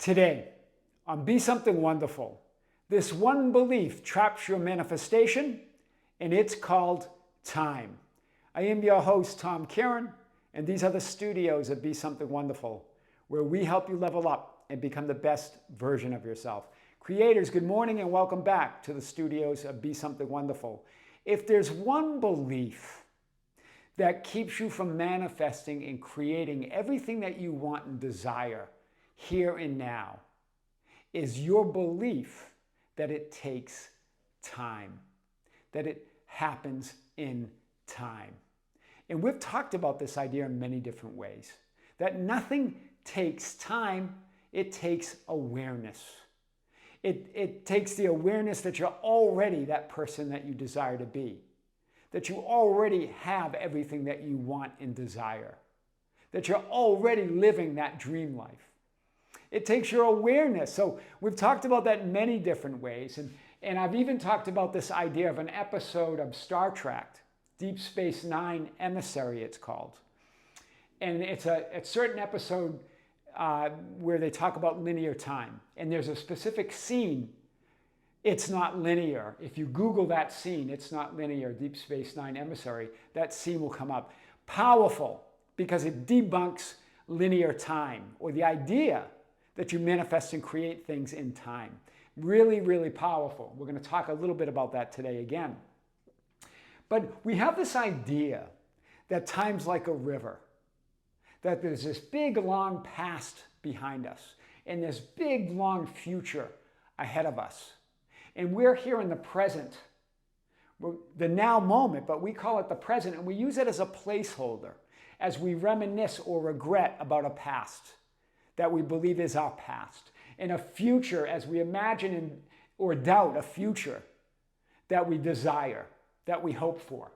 Today, on Be Something Wonderful, this one belief traps your manifestation, and it's called time. I am your host, Kearin, and these are the studios of Be Something Wonderful, where we help you level up and become the best version of yourself. Creators, good morning and welcome back to the studios of Be Something Wonderful. If there's one belief that keeps you from manifesting and creating everything that you want and desire here and now, is your belief that it takes time, that it happens in time. And we've talked about this idea in many different ways, that nothing takes time, it takes awareness. It takes the awareness that you're already that person that you desire to be, that you already have everything that you want and desire, that you're already living that dream life. It takes your awareness. So we've talked about that in many different ways. And I've even talked about this idea of an episode of Star Trek, Deep Space Nine Emissary it's called. And it's a certain episode where they talk about linear time. And there's a specific scene, it's not linear. If you Google that scene, it's not linear, Deep Space Nine Emissary, that scene will come up. Powerful, because it debunks linear time, or the idea that you manifest and create things in time. Really, really powerful. We're going to talk a little bit about that today again. But we have this idea that time's like a river, that there's this big, long past behind us, and this big, long future ahead of us. And we're here in the present, the now moment, but we call it the present, and we use it as a placeholder, as we reminisce or regret about a past that we believe is our past, and a future as we imagine or doubt a future that we desire, that we hope for.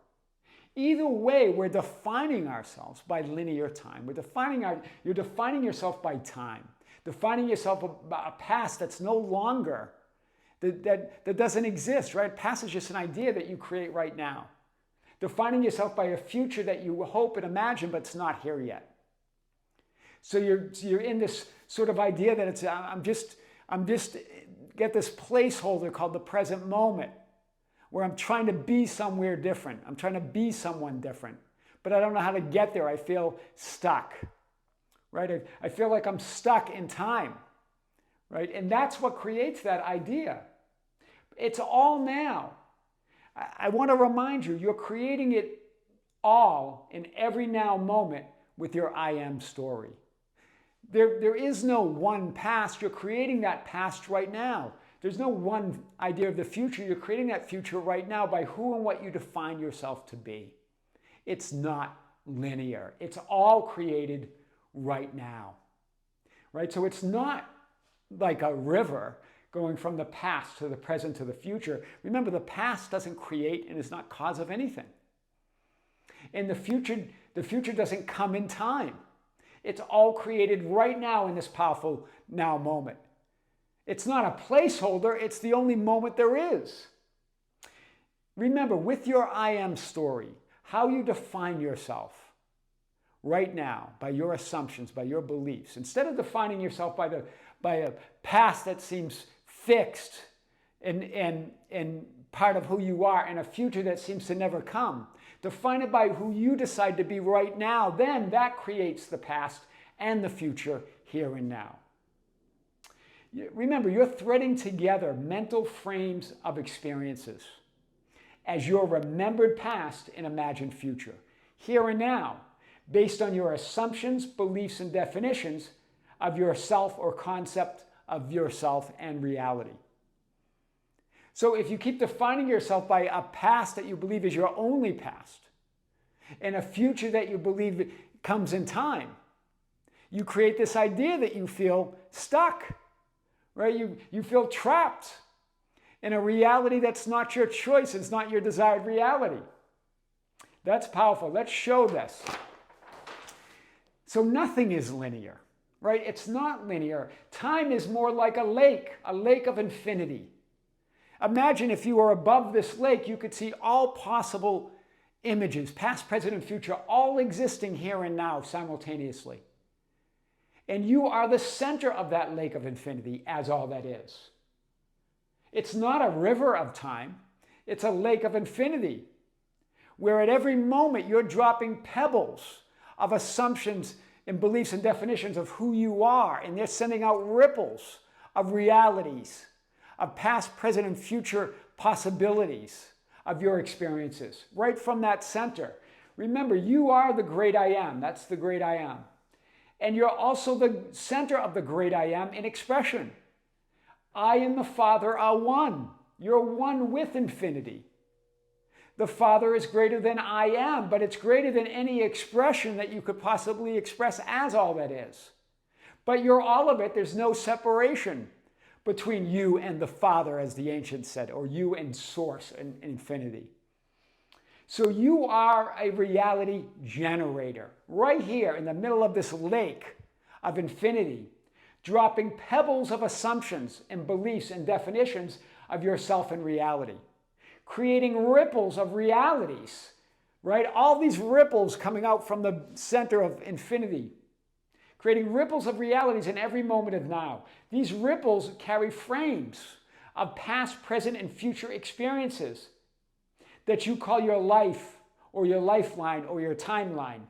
Either way, we're defining ourselves by linear time. You're defining yourself by time, defining yourself by a past that's no longer, that doesn't exist, right? Past is just an idea that you create right now. Defining yourself by a future that you hope and imagine, but it's not here yet. So you're in this sort of idea that it's I'm just get this placeholder called the present moment, where I'm trying to be somewhere different. I'm trying to be someone different, but I don't know how to get there. I feel stuck, right? I feel like I'm stuck in time, right? And that's what creates that idea. It's all now. I want to remind you, you're creating it all in every now moment with your I am story. There is no one past. You're creating that past right now. There's no one idea of the future. You're creating that future right now by who and what you define yourself to be. It's not linear. It's all created right now, right? So it's not like a river going from the past to the present to the future. Remember, the past doesn't create and is not cause of anything. And the future doesn't come in time. It's all created right now in this powerful now moment. It's not a placeholder, it's the only moment there is. Remember, with your I am story, how you define yourself right now by your assumptions, by your beliefs, instead of defining yourself by a past that seems fixed and part of who you are, and a future that seems to never come. Define it by who you decide to be right now. Then that creates the past and the future here and now. Remember, you're threading together mental frames of experiences as your remembered past and imagined future, here and now, based on your assumptions, beliefs, and definitions of yourself or concept of yourself and reality. So if you keep defining yourself by a past that you believe is your only past, and a future that you believe comes in time, you create this idea that you feel stuck, right? You feel trapped in a reality that's not your choice. It's not your desired reality. That's powerful. Let's show this. So nothing is linear, right? It's not linear. Time is more like a lake of infinity. Imagine if you were above this lake, you could see all possible images, past, present, and future, all existing here and now simultaneously. And you are the center of that lake of infinity as all that is. It's not a river of time. It's a lake of infinity, where at every moment you're dropping pebbles of assumptions and beliefs and definitions of who you are, and they're sending out ripples of realities, of past, present, and future possibilities of your experiences, right from that center. Remember, you are the great I am. That's the great I am. And you're also the center of the great I am in expression. I and the Father are one. You're one with infinity. The Father is greater than I am, but it's greater than any expression that you could possibly express as all that is. But you're all of it. There's no separation between you and the Father, as the ancients said, or you and Source and infinity. So you are a reality generator, right here in the middle of this lake of infinity, dropping pebbles of assumptions and beliefs and definitions of yourself and reality, creating ripples of realities, right? All these ripples coming out from the center of infinity, creating ripples of realities in every moment of now. These ripples carry frames of past, present, and future experiences that you call your life or your lifeline or your timeline.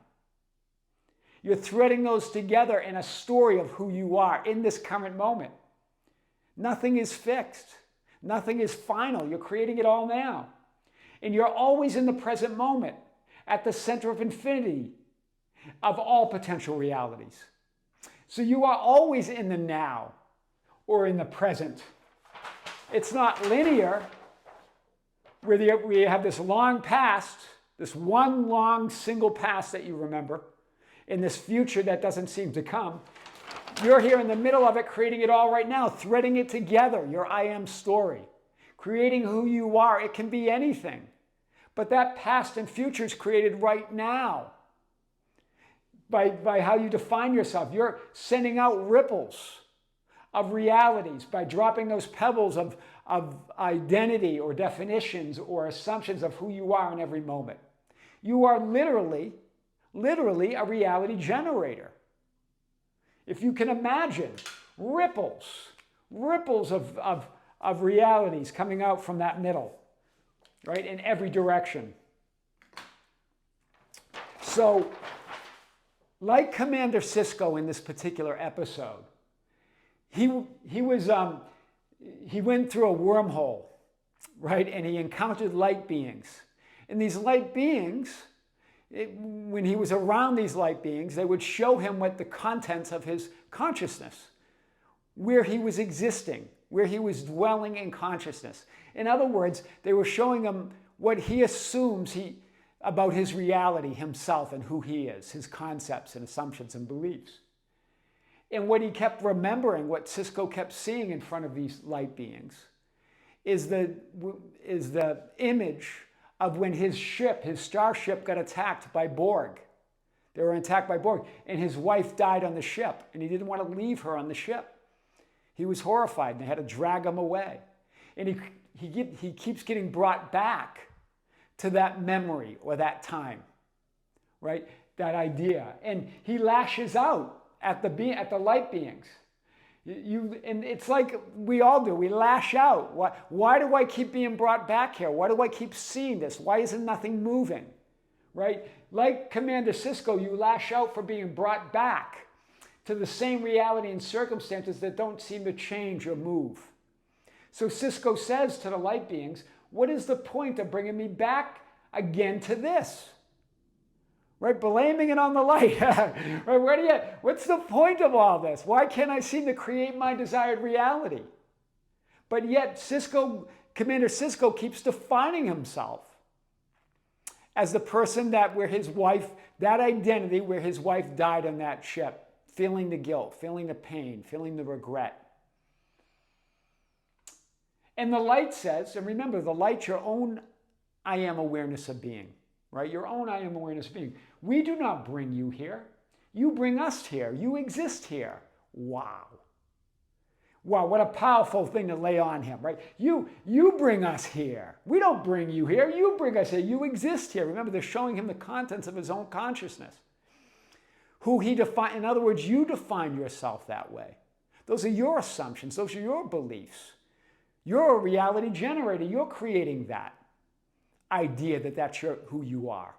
You're threading those together in a story of who you are in this current moment. Nothing is fixed. Nothing is final. You're creating it all now. And you're always in the present moment, at the center of infinity of all potential realities. So you are always in the now or in the present. It's not linear, where we have this long past, this one long single past that you remember, in this future that doesn't seem to come. You're here in the middle of it, creating it all right now, threading it together, your I am story, creating who you are. It can be anything. But that past and future is created right now by how you define yourself. You're sending out ripples of realities by dropping those pebbles of identity or definitions or assumptions of who you are in every moment. You are literally a reality generator. If you can imagine ripples of realities coming out from that middle, right, in every direction. So, like Commander Cisco in this particular episode, he went through a wormhole, right, and he encountered light beings. And these light beings, when he was around these light beings, they would show him what the contents of his consciousness, where he was existing, where he was dwelling in consciousness. In other words, they were showing him what he assumes about his reality, himself, and who he is, his concepts and assumptions and beliefs. And what he kept remembering, what Cisco kept seeing in front of these light beings, is the image of when his starship got attacked by Borg. They were attacked by Borg, and his wife died on the ship, and he didn't want to leave her on the ship. He was horrified, and they had to drag him away. And he keeps getting brought back to that memory or that time, right? That idea. And he lashes out at the light beings. And it's like we all do. We lash out. Why do I keep being brought back here? Why do I keep seeing this? Why isn't nothing moving? Right? Like Commander Cisco, you lash out for being brought back to the same reality and circumstances that don't seem to change or move. So Cisco says to the light beings, what is the point of bringing me back again to this? Right, blaming it on the light. Right, what's the point of all this? Why can't I seem to create my desired reality? But yet Commander Cisco keeps defining himself as the person that that identity where his wife died on that ship, feeling the guilt, feeling the pain, feeling the regret. And the light says, and remember, the light's your own I am awareness of being, right? Your own I am awareness of being. We do not bring you here. You bring us here. You exist here. Wow. Wow, what a powerful thing to lay on him, right? You bring us here. We don't bring you here. You bring us here. You exist here. Remember, they're showing him the contents of his own consciousness. who he defined. In other words, you define yourself that way. Those are your assumptions. Those are your beliefs. You're a reality generator. You're creating that idea that that's who you are.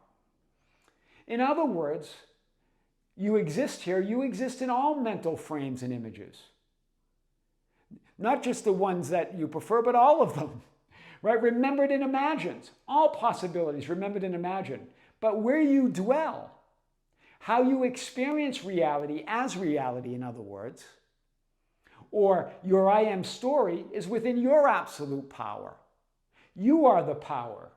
In other words, you exist here. You exist in all mental frames and images. Not just the ones that you prefer, but all of them. Right? Remembered and imagined. All possibilities remembered and imagined. But where you dwell, how you experience reality as reality, in other words, or your I am story is within your absolute power. You are the power.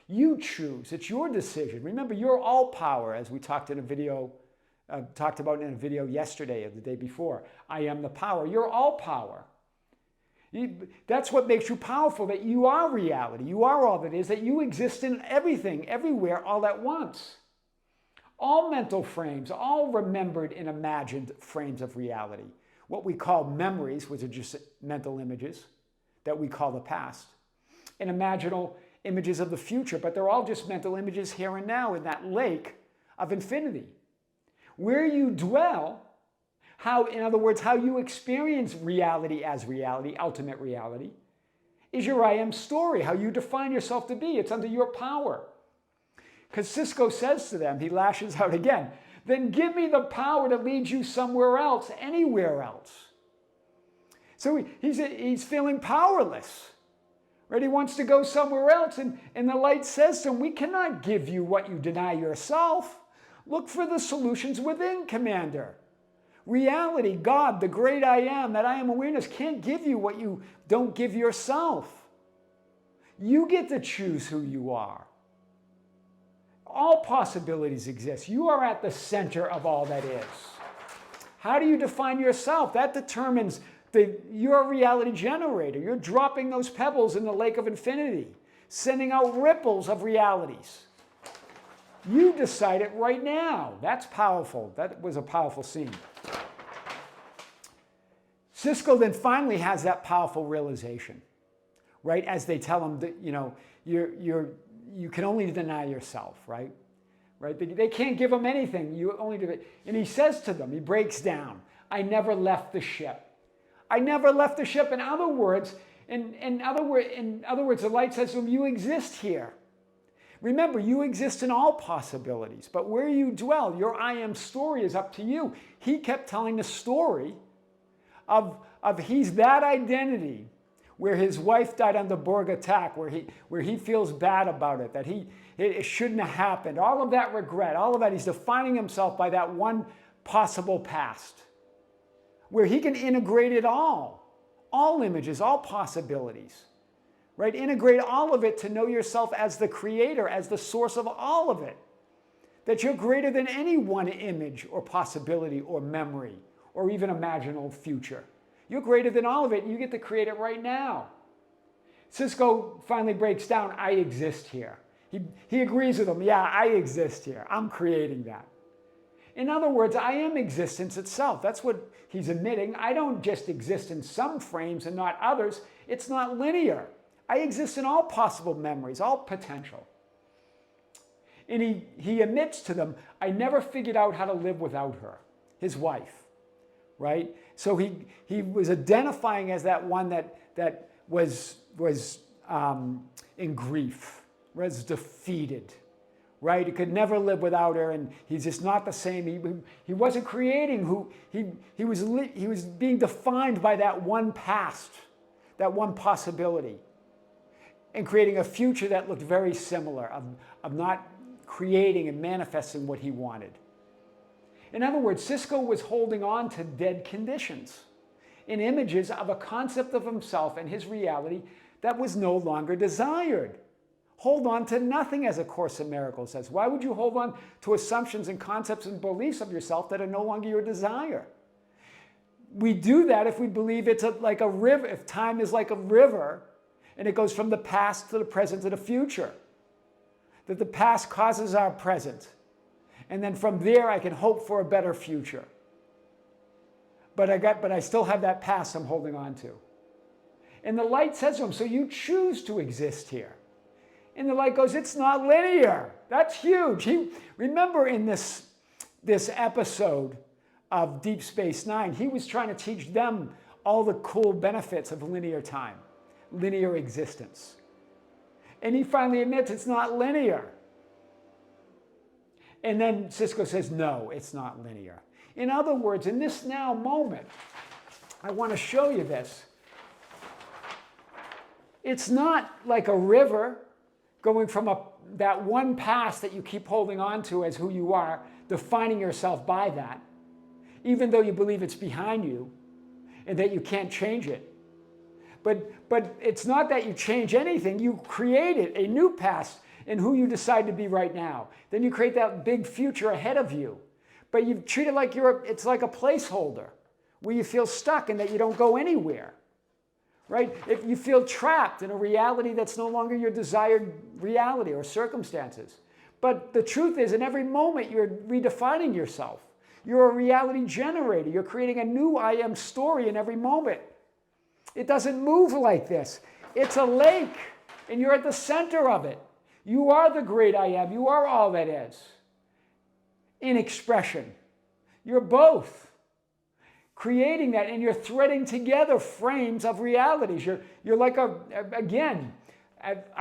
You choose. It's your decision. Remember, you're all power, as we talked about in a video yesterday or the day before. I am the power. You're all power. That's what makes you powerful, that you are reality. You are all that is, that you exist in everything, everywhere, all at once. All mental frames, all remembered and imagined frames of reality. What we call memories, which are just mental images that we call the past, and imaginal images of the future, but they're all just mental images here and now in that lake of infinity. Where you dwell, in other words, how you experience reality as reality, ultimate reality, is your I am story, how you define yourself to be. It's under your power. Because Cisco says to them, he lashes out again, then give me the power to lead you somewhere else, anywhere else. So he's feeling powerless. Right? He wants to go somewhere else. And the light says to him, we cannot give you what you deny yourself. Look for the solutions within, Commander. Reality, God, the great I am, that I am awareness, can't give you what you don't give yourself. You get to choose who you are. All possibilities exist. You are at the center of all that is. How do you define yourself? That determines you're a reality generator. You're dropping those pebbles in the lake of infinity, sending out ripples of realities. You decide it right now. That's powerful. That was a powerful scene. Cisco then finally has that powerful realization, right? As they tell him that, you can only deny yourself, right? Right? They can't give him anything. You only do it. And he says to them, he breaks down, I never left the ship. I never left the ship. In other words, the light says to him, you exist here. Remember, you exist in all possibilities, but where you dwell, your I am story is up to you. He kept telling the story of he's that identity where his wife died on the Borg attack, where he feels bad about it, that it shouldn't have happened. All of that regret, all of that, he's defining himself by that one possible past, where he can integrate it all images, all possibilities. Right? Integrate all of it to know yourself as the creator, as the source of all of it. That you're greater than any one image or possibility or memory or even imaginal future. You're greater than all of it, and you get to create it right now. Cisco finally breaks down, I exist here. He agrees with him, yeah, I exist here. I'm creating that. In other words, I am existence itself. That's what he's admitting. I don't just exist in some frames and not others. It's not linear. I exist in all possible memories, all potential. And he admits to them, I never figured out how to live without her, his wife, right? So he was identifying as that one that was in grief, was defeated, right? He could never live without her, and he's just not the same. He wasn't creating he was being defined by that one past, that one possibility, and creating a future that looked very similar, of not creating and manifesting what he wanted. In other words, Cisco was holding on to dead conditions in images of a concept of himself and his reality that was no longer desired. Hold on to nothing, as A Course in Miracles says. Why would you hold on to assumptions and concepts and beliefs of yourself that are no longer your desire? We do that if we believe it's like a river, if time is like a river, and it goes from the past to the present to the future. That the past causes our present. And then from there I can hope for a better future. But I still have that past I'm holding on to. And the light says to him, so you choose to exist here. And the light goes, it's not linear. That's huge. Remember in this this episode of Deep Space Nine, he was trying to teach them all the cool benefits of linear time, linear existence. And he finally admits it's not linear. And then Cisco says, no, it's not linear. In other words, in this now moment, I want to show you this. It's not like a river going from that one past that you keep holding on to as who you are, defining yourself by that, even though you believe it's behind you and that you can't change it. But it's not that you change anything. You created a new past in who you decide to be right now. Then you create that big future ahead of you. But you treat it like it's like a placeholder where you feel stuck and that you don't go anywhere. Right? If you feel trapped in a reality that's no longer your desired reality or circumstances. But the truth is, in every moment, you're redefining yourself. You're a reality generator. You're creating a new I am story in every moment. It doesn't move like this. It's a lake, and you're at the center of it. You are the great I am. You are all that is. In expression. You're both. Creating that, and you're threading together frames of realities. You're like a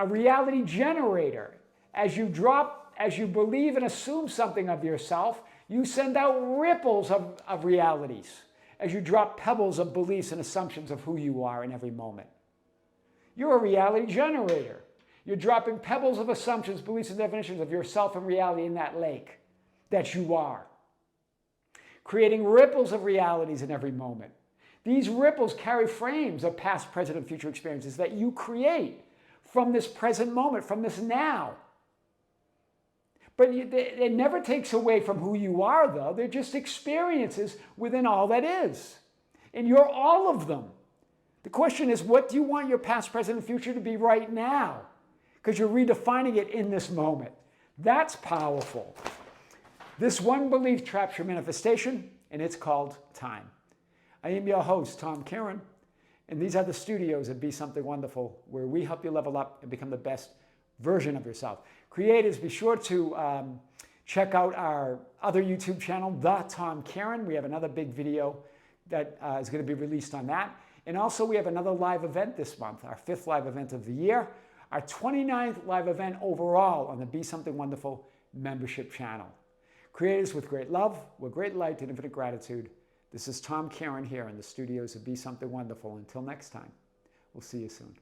reality generator. As you believe and assume something of yourself, you send out ripples of realities as you drop pebbles of beliefs and assumptions of who you are in every moment. You're a reality generator. You're dropping pebbles of assumptions, beliefs, and definitions of yourself and reality in that lake that you are. Creating ripples of realities in every moment. These ripples carry frames of past, present, and future experiences that you create from this present moment, from this now. But it never takes away from who you are, though. They're just experiences within all that is. And you're all of them. The question is, what do you want your past, present, and future to be right now? Because you're redefining it in this moment. That's powerful. This one belief traps your manifestation, and it's called time. I am your host, Tom Kearin, and these are the studios at Be Something Wonderful, where we help you level up and become the best version of yourself. Creators, be sure to check out our other YouTube channel, The Tom Kearin. We have another big video that is going to be released on that. And also we have another live event this month, our 5th live event of the year, our 29th live event overall on the Be Something Wonderful membership channel. Creators with great love, with great light and infinite gratitude. This is Tom Kearin here in the studios of Be Something Wonderful. Until next time, we'll see you soon.